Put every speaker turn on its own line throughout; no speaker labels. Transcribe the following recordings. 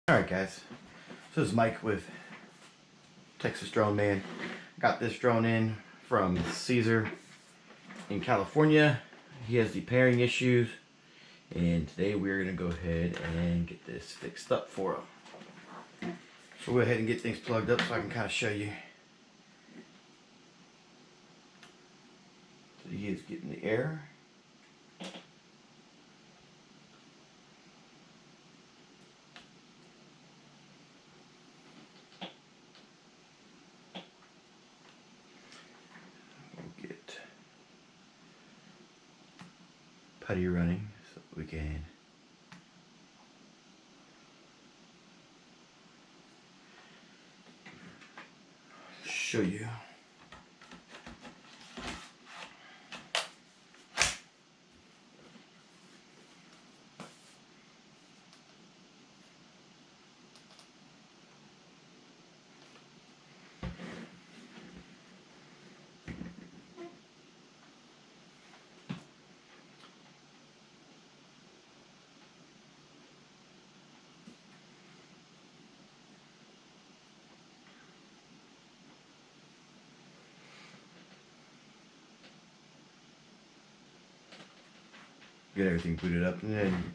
Alright guys, so this is Mike with Texas Drone Man. Got this drone in from Caesar in California. He has the pairing issues, and today we're going to go ahead and get this fixed up for him. So we'll go ahead and get things plugged up so I can kind of show you. So he is getting the air. Putty running so we can show you. Get everything booted up, and then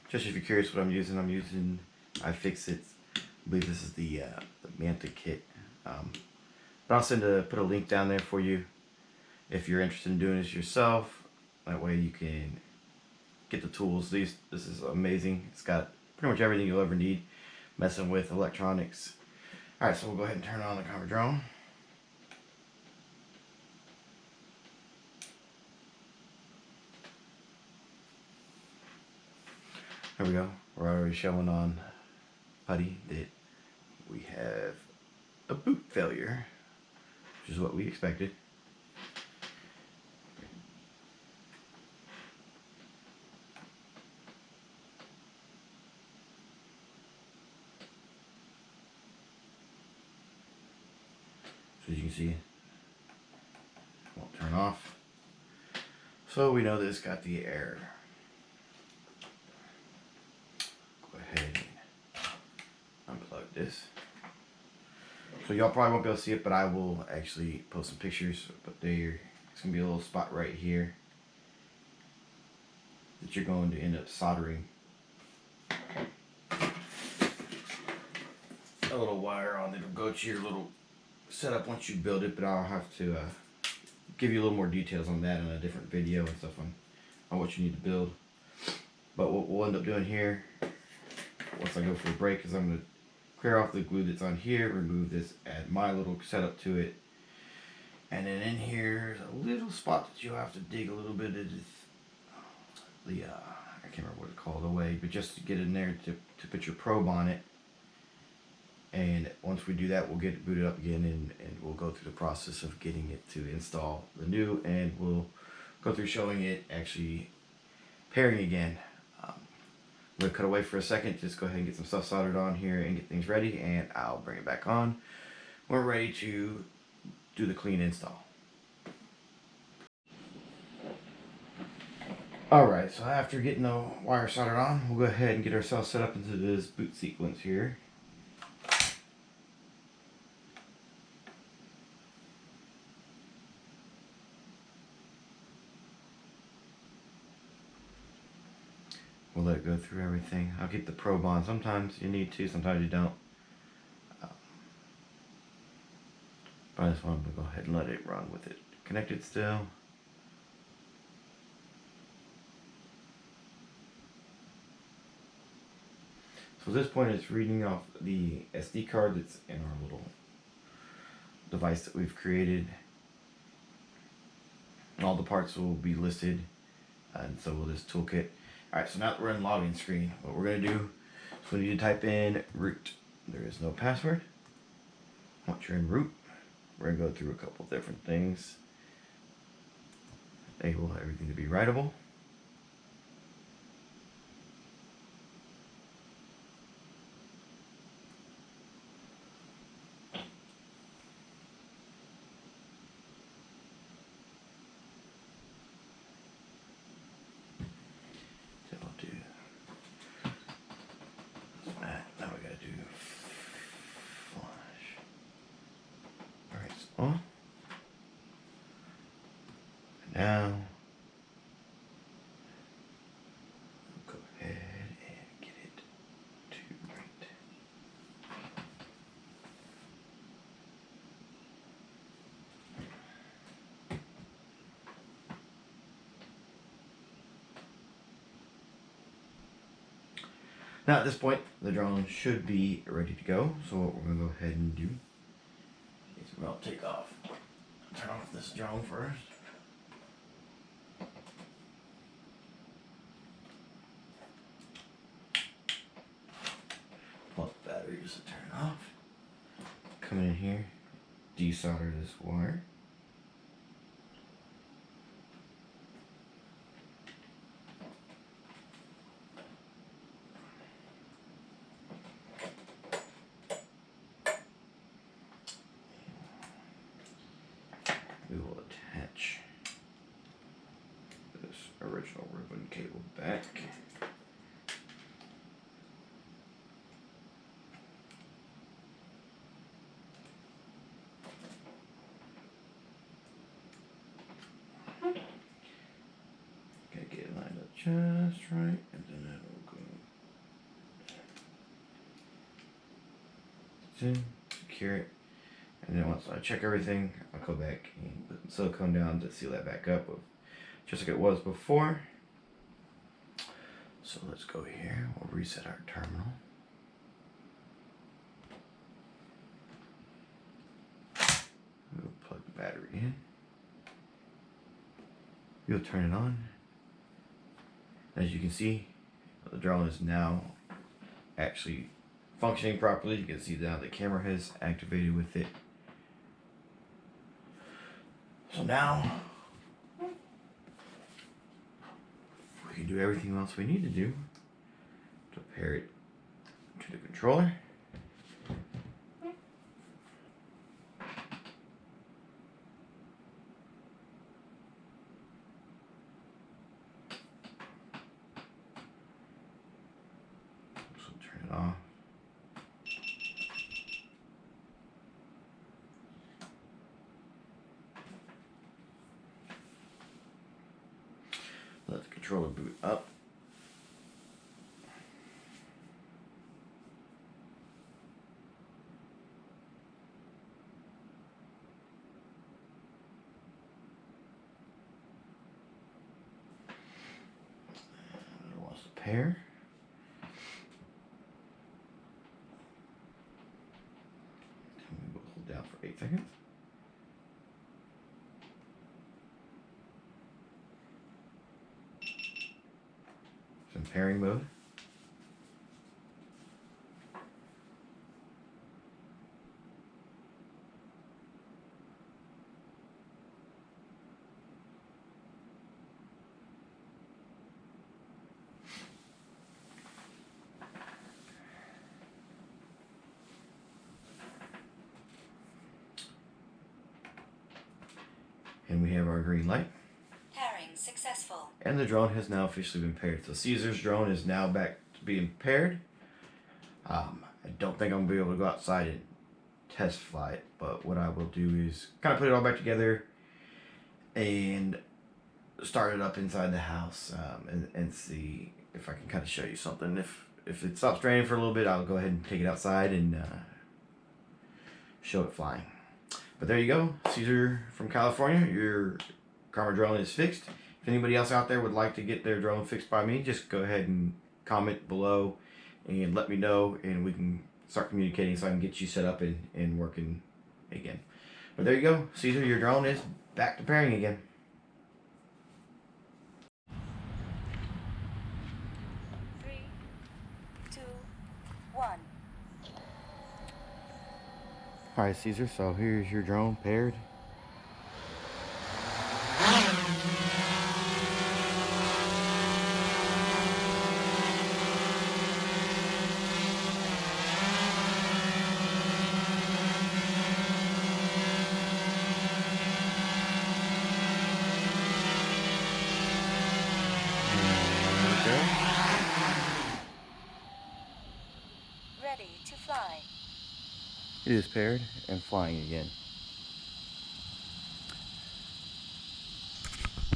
just if you're curious what I'm using iFixIT. I believe this is the Manta kit. But I'll put a link down there for you if you're interested in doing this yourself. That way you can get the tools. This is amazing. It's got pretty much everything you'll ever need messing with electronics. Alright, so we'll go ahead and turn on the camera drone. There we go. We're already showing on putty that we have a boot failure, which is what we expected. So as you can see, it won't turn off. So we know that it's got the error. Unplug this. So y'all probably won't be able to see it, but I will actually post some pictures. But there, it's gonna be a little spot right here that you're going to end up soldering a little wire on. It'll go to your little setup once you build it, but I'll have to give you a little more details on that in a different video and stuff on what you need to build. But what we'll end up doing here, once I go for a break, is I'm going to clear off the glue that's on here, remove this, add my little setup to it, and then in here is a little spot that you'll have to dig a little bit of the I can't remember what it's called away, but just to get in there to put your probe on it. And once we do that, we'll get it booted up again, and we'll go through the process of getting it to install the new, and we'll go through showing it actually pairing again. I'm going to cut away for a second, just go ahead and get some stuff soldered on here and get things ready, and I'll bring it back on. We're ready to do the clean install. Alright, so after getting the wire soldered on, we'll go ahead and get ourselves set up into this boot sequence here. We'll let it go through everything. I'll keep the probe on. Sometimes you need to, sometimes you don't. But I just want to go ahead and let it run with it connected still. So at this point it's reading off the SD card that's in our little device that we've created. All the parts will be listed, and so will this toolkit. Alright, so now that we're in login screen, what we're going to do is we need to type in root. There is no password. Once you're in root, we're going to go through a couple different things. Enable everything to be writable. So we'll do that. Now we got to on. Now, go ahead and get it to right. Now at this point, the drone should be ready to go. So what we're going to go ahead and do is we'll take off, turn off this drone first. Pull the battery just to turn off. Come in here, desolder this wire. We will attach this original ribbon cable back. Gotta get it lined up just right, and then that will go in, secure it. And then once I check everything, I'll go back and put some silicone down to seal that back up, just like it was before. So let's go here. We'll reset our terminal. We'll plug the battery in. We'll turn it on. As you can see, the drone is now actually functioning properly. You can see now the camera has activated with it. So now we can do everything else we need to do to pair it to the controller. So turn it off. Let the controller boot up. It wants to pair. And we'll hold down for 8 seconds. In pairing mode. And we have our green light.
Successful.
And the drone has now officially been paired. So Caesar's drone is now back to being paired. I don't think I'm going to be able to go outside and test fly it, but what I will do is kind of put it all back together and start it up inside the house, and see if I can kind of show you something. If it stops raining for a little bit, I'll go ahead and take it outside and show it flying. But there you go, Caesar from California. Your Karma drone is fixed. If anybody else out there would like to get their drone fixed by me, just go ahead and comment below and let me know, and we can start communicating so I can get you set up and working again. But there you go, Caesar, your drone is back to pairing again.
Three, two, one.
Alright, Caesar, so here's your drone paired.
Ready to fly.
It is paired and flying again.